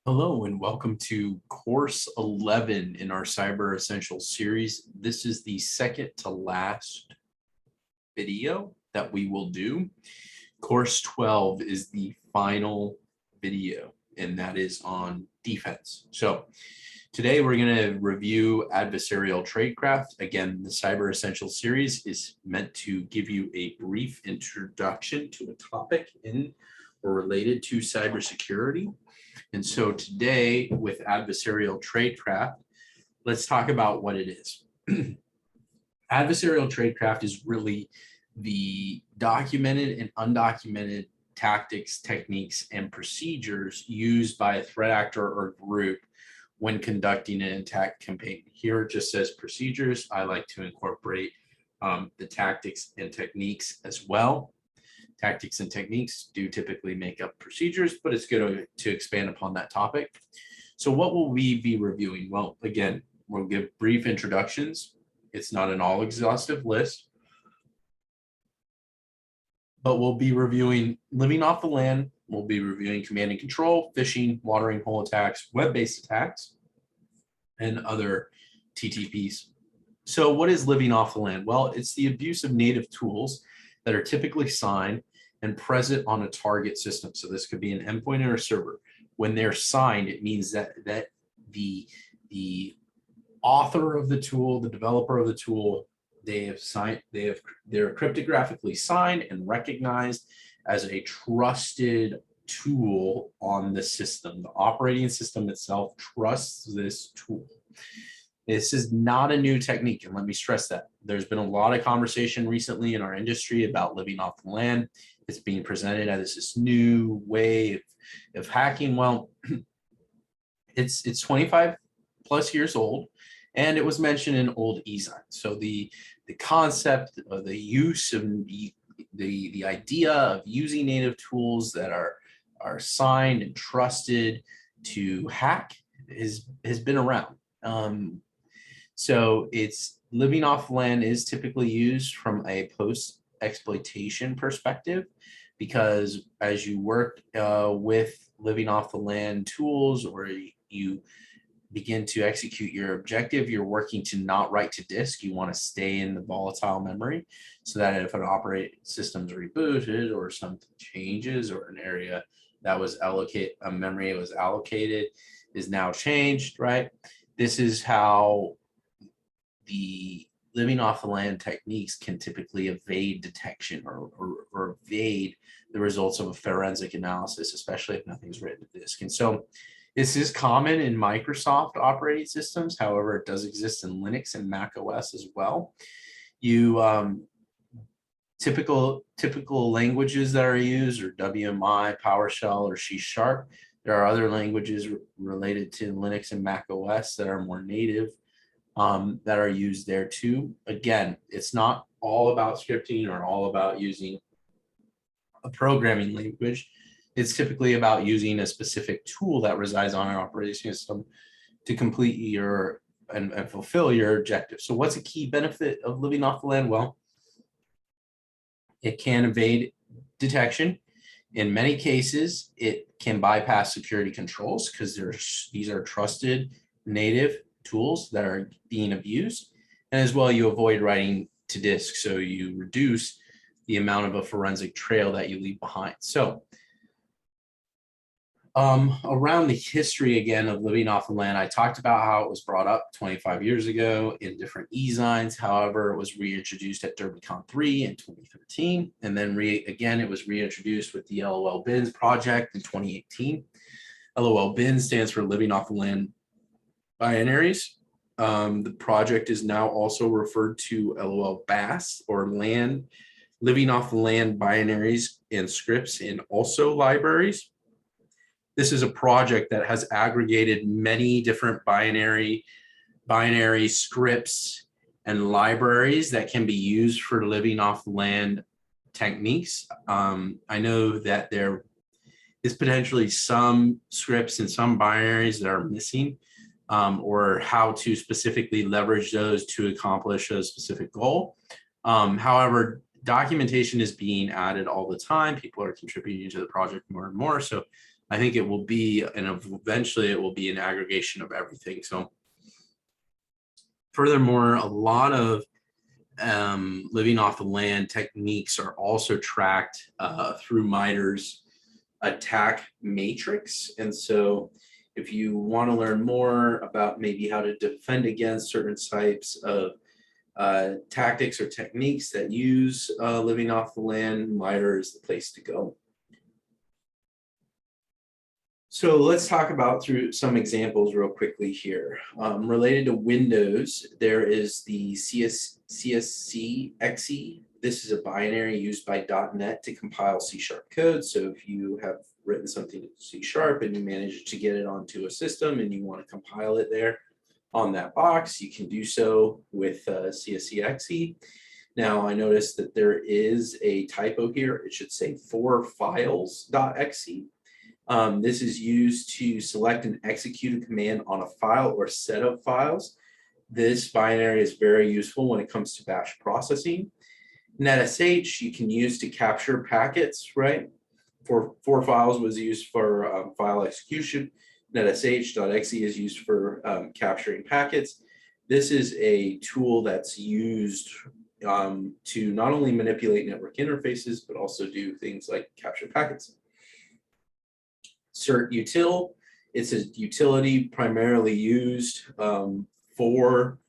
Hello and welcome to course 11 in our Cyber Essentials series. This is the second to last video that we will do. Course 12 is the final video, and that is on defense. So today we're going to review Adversarial Tradecraft. Again, the Cyber Essentials series is meant to give you a brief introduction to a topic in or related to cybersecurity. And so today with Adversarial Tradecraft, let's talk about what it is. Adversarial Tradecraft is really the documented and undocumented tactics, techniques, and procedures used by a threat actor or group when conducting an attack campaign. Here it just says procedures. I like to incorporate the tactics and techniques as well. Tactics and techniques do typically make up procedures, but it's good to expand upon that topic. So what will we be reviewing? Well, again, we'll give brief introductions. It's not an all exhaustive list, but we'll be reviewing living off the land. We'll be reviewing command and control, phishing, watering hole attacks, web-based attacks, and other TTPs. So what is living off the land? Well, it's the abuse of native tools that are typically signed and present on a target system. So this could be an endpoint or a server. When they're signed, it means that the author of the tool, the developer of the tool, they're cryptographically signed and recognized as a trusted tool on the system. The operating system itself trusts this tool. This is not a new technique, and let me stress that. There's been a lot of conversation recently in our industry about living off the land. It's being presented as this new way of hacking. Well, it's 25 plus years old, and it was mentioned in old e-sign. So the concept of the use of the idea of using native tools that are signed and trusted to hack has been around. So it's living off land is typically used from a post-exploitation perspective, because as you work with living off the land tools, or you begin to execute your objective, you're working to not write to disk. You want to stay in the volatile memory so that if an operating system's rebooted or something changes, or an area that was allocated, a memory was allocated is now changed, right? This is how the living off the land techniques can typically evade detection or evade the results of a forensic analysis, especially if nothing's written to disk. And so this is common in Microsoft operating systems. However, it does exist in Linux and Mac OS as well. Typical languages that are used are WMI, PowerShell, or C#. There are other languages related to Linux and Mac OS that are more native, that are used there too. Again, it's not all about scripting or all about using a programming language. It's typically about using a specific tool that resides on an operating system to complete your and fulfill your objective. So what's a key benefit of living off the land? Well, it can evade detection. In many cases, it can bypass security controls because these are trusted native tools that are being abused. And as well, you avoid writing to disk, so you reduce the amount of a forensic trail that you leave behind. So around the history again of living off the land, I talked about how it was brought up 25 years ago in different e-signs. However, it was reintroduced at DerbyCon 3 in 2013, and then again it was reintroduced with the LOL Bins project in 2018. LOL Bins stands for Living Off the Land Binaries. The project is now also referred to LOL BAS, or Living Off the Land Binaries and Scripts, and also libraries. This is a project that has aggregated many different binary scripts and libraries that can be used for living off the land techniques. I know that there is potentially some scripts and some binaries that are missing, or how to specifically leverage those to accomplish a specific goal. However, documentation is being added all the time. People are contributing to the project more and more. So I think it will be, and eventually it will be an aggregation of everything. So furthermore, a lot of living off the land techniques are also tracked through MITRE's attack matrix. And so if you want to learn more about maybe how to defend against certain types of tactics or techniques that use living off the land, MITRE is the place to go. So let's talk about through some examples real quickly here. Related to Windows, there is the CSC-XE. This is a binary used by .NET to compile C# code. So if you have written something in C# and you manage to get it onto a system and you want to compile it there on that box, you can do so with CSC-XE. Now I noticed that there is a typo here. It should say forfiles.exe. This is used to select and execute a command on a file or set of files. This binary is very useful when it comes to batch processing. NetSH you can use to capture packets, right? For files was used for file execution. NetSH.exe is used for capturing packets. This is a tool that's used to not only manipulate network interfaces, but also do things like capture packets. CertUtil, it's a utility primarily used for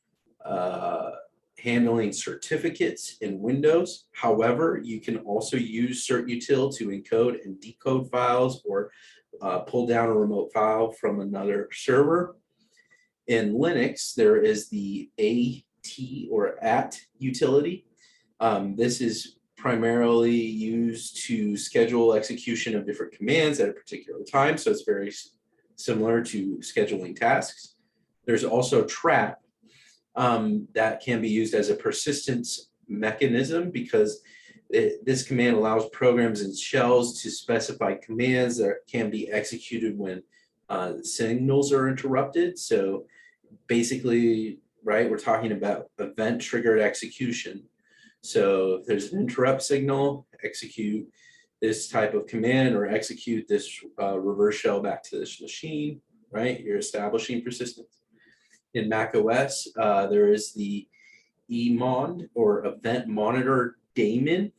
handling certificates in Windows. However, you can also use CertUtil to encode and decode files or pull down a remote file from another server. In Linux, there is the AT or AT utility. This is primarily used to schedule execution of different commands at a particular time. So it's very similar to scheduling tasks. There's also trap that can be used as a persistence mechanism because this command allows programs and shells to specify commands that can be executed when signals are interrupted. So basically, right, we're talking about event triggered execution. So if there's an interrupt signal, execute this type of command or execute this reverse shell back to this machine, right? You're establishing persistence. In Mac OS, there is the EMON or Event Monitor daemon.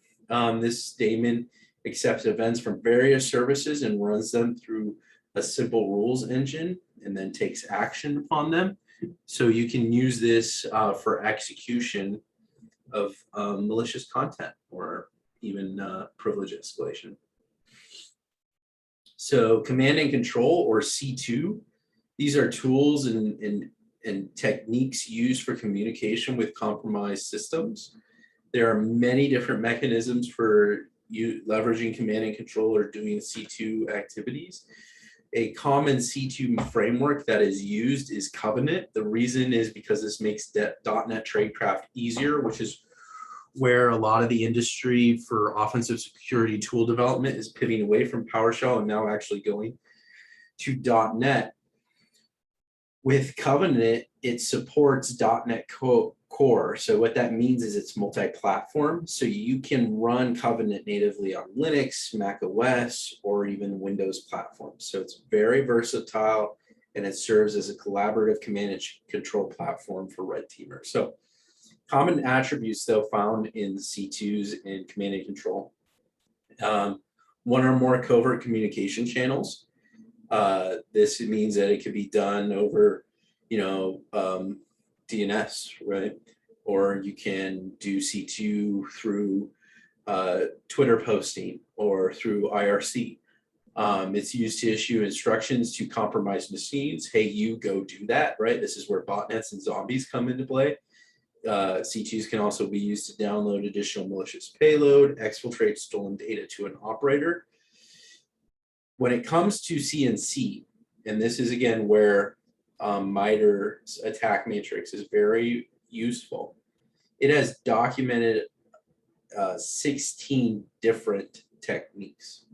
This daemon accepts events from various services and runs them through a simple rules engine and then takes action upon them. So you can use this for execution of malicious content or even privilege escalation. So command and control or C2, these are tools and techniques used for communication with compromised systems. There are many different mechanisms for leveraging command and control or doing C2 activities. A common C2 framework that is used is Covenant. The reason is because this makes .NET Tradecraft easier, which is where a lot of the industry for offensive security tool development is pivoting away from PowerShell and now actually going to .NET. With Covenant, it supports .NET Core. So what that means is it's multi-platform. So you can run Covenant natively on Linux, Mac OS, or even Windows platforms. So it's very versatile and it serves as a collaborative command and control platform for red teamers. So common attributes though found in C2s and command and control. One or more covert communication channels. This means that it could be done over, DNS, right? Or you can do C2 through Twitter posting or through IRC. It's used to issue instructions to compromised machines. Hey, you go do that, right? This is where botnets and zombies come into play. C2s can also be used to download additional malicious payload, exfiltrate stolen data to an operator. When it comes to CNC, and this is again where MITRE's attack matrix is very useful, it has documented 16 different techniques.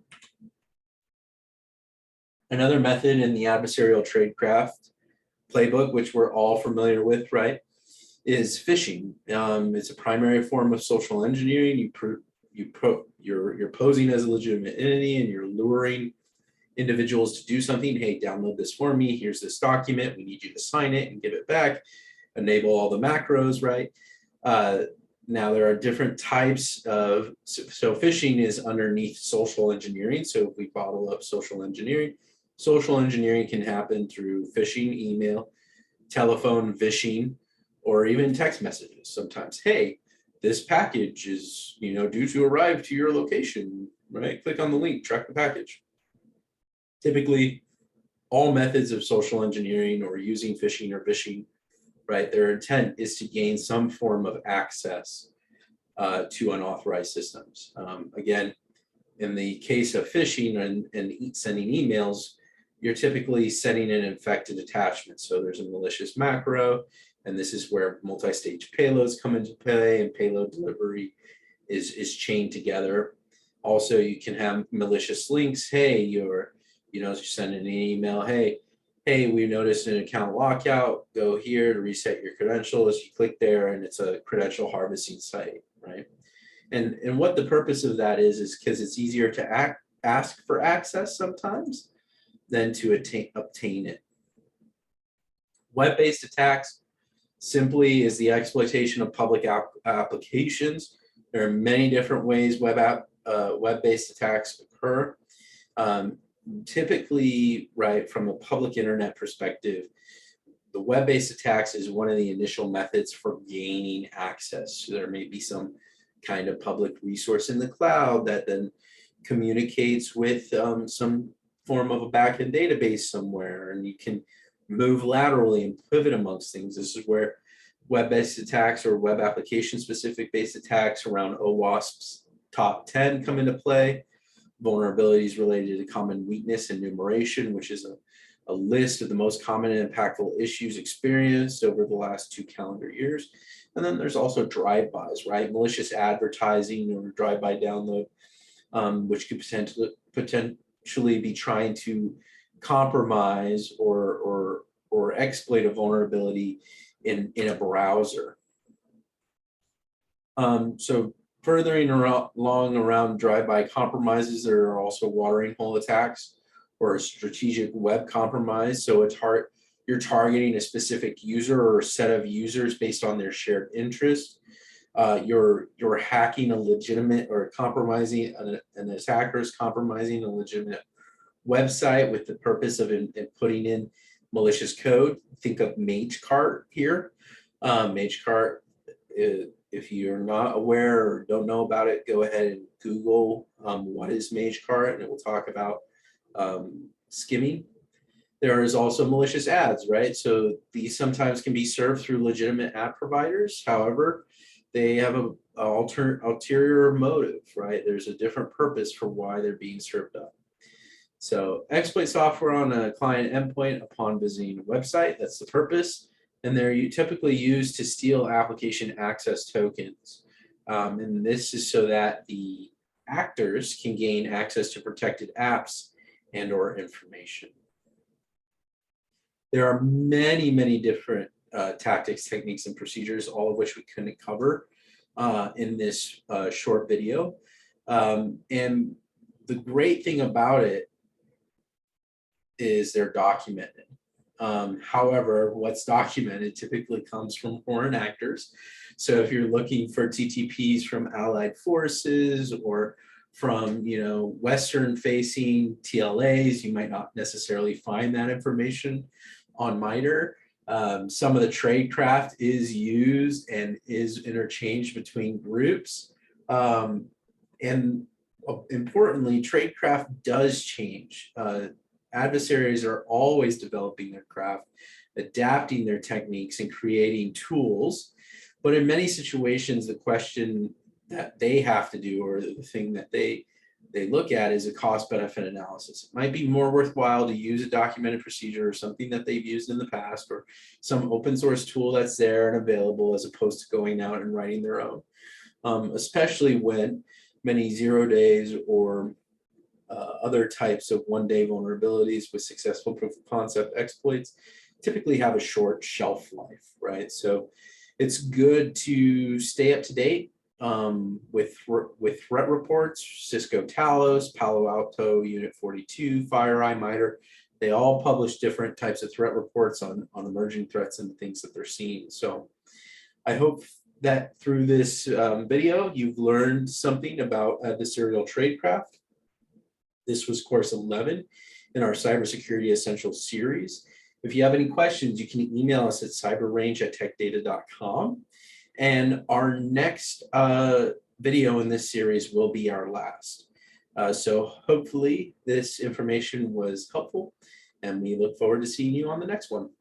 Another method in the Adversarial Tradecraft playbook, which we're all familiar with, right, is phishing. It's a primary form of social engineering. You're posing as a legitimate entity and you're luring individuals to do something. Hey, download this for me. Here's this document. We need you to sign it and give it back. Enable all the macros, right? Now there are different types of, so phishing is underneath social engineering. So if we bottle up social engineering can happen through phishing, email, telephone phishing, or even text messages. Sometimes, hey, this package is, due to arrive to your location, right? Click on the link, track the package. Typically, all methods of social engineering or using phishing or phishing, right? Their intent is to gain some form of access to unauthorized systems. Again, in the case of phishing and sending emails, you're typically sending an infected attachment. So there's a malicious macro, and this is where multi-stage payloads come into play, and payload delivery is chained together. Also, you can have malicious links. Hey, you're sending an email. Hey, we noticed an account lockout. Go here to reset your credentials. You click there, and it's a credential harvesting site, right? And what the purpose of that is because it's easier to ask for access sometimes than to obtain it. Web-based attacks simply is the exploitation of public applications. There are many different ways web-based attacks occur. Typically, right, from a public internet perspective, the web-based attacks is one of the initial methods for gaining access. So there may be some kind of public resource in the cloud that then communicates with some form of a backend database somewhere, and you can move laterally and pivot amongst things. This is where web-based attacks or web application-specific based attacks around OWASP's top 10 come into play. Vulnerabilities related to common weakness enumeration, which is a list of the most common and impactful issues experienced over the last 2 calendar years. And then there's also drive-bys, right? Malicious advertising or drive-by download, which could potentially be trying to compromise or exploit a vulnerability in a browser. So furthering along around drive-by compromises, there are also watering hole attacks or a strategic web compromise. So you're targeting a specific user or a set of users based on their shared interest. You're hacking a legitimate or compromising an attacker is compromising a legitimate website with the purpose of putting in malicious code. Think of MageCart here. MageCart, if you're not aware or don't know about it, go ahead and Google what is MageCart, and it will talk about skimming. There is also malicious ads, right? So these sometimes can be served through legitimate ad providers. However, they have an ulterior motive, right? There's a different purpose for why they're being served up. So exploit software on a client endpoint upon visiting a website, that's the purpose. And they're typically used to steal application access tokens. And this is so that the actors can gain access to protected apps and or information. There are many, many different tactics, techniques, and procedures, all of which we couldn't cover in this short video. And the great thing about it is they're documented. However, what's documented typically comes from foreign actors. So if you're looking for TTPs from allied forces or from Western-facing TLAs, you might not necessarily find that information on MITRE. Some of the tradecraft is used and is interchanged between groups. And importantly, tradecraft does change. Adversaries are always developing their craft, adapting their techniques, and creating tools. But in many situations, the question that they have to do, or the thing that they look at, is a cost-benefit analysis. It might be more worthwhile to use a documented procedure or something that they've used in the past, or some open source tool that's there and available, as opposed to going out and writing their own. Especially when many 0 days or other types of one-day vulnerabilities with successful proof of concept exploits typically have a short shelf life, right? So it's good to stay up to date with threat reports, Cisco Talos, Palo Alto, Unit 42, FireEye, MITRE. They all publish different types of threat reports on emerging threats and things that they're seeing. So I hope that through this video, you've learned something about adversarial tradecraft. This was course 11 in our Cybersecurity Essentials series. If you have any questions, you can email us at cyberrange@techdata.com. And our next video in this series will be our last. So hopefully this information was helpful, and we look forward to seeing you on the next one.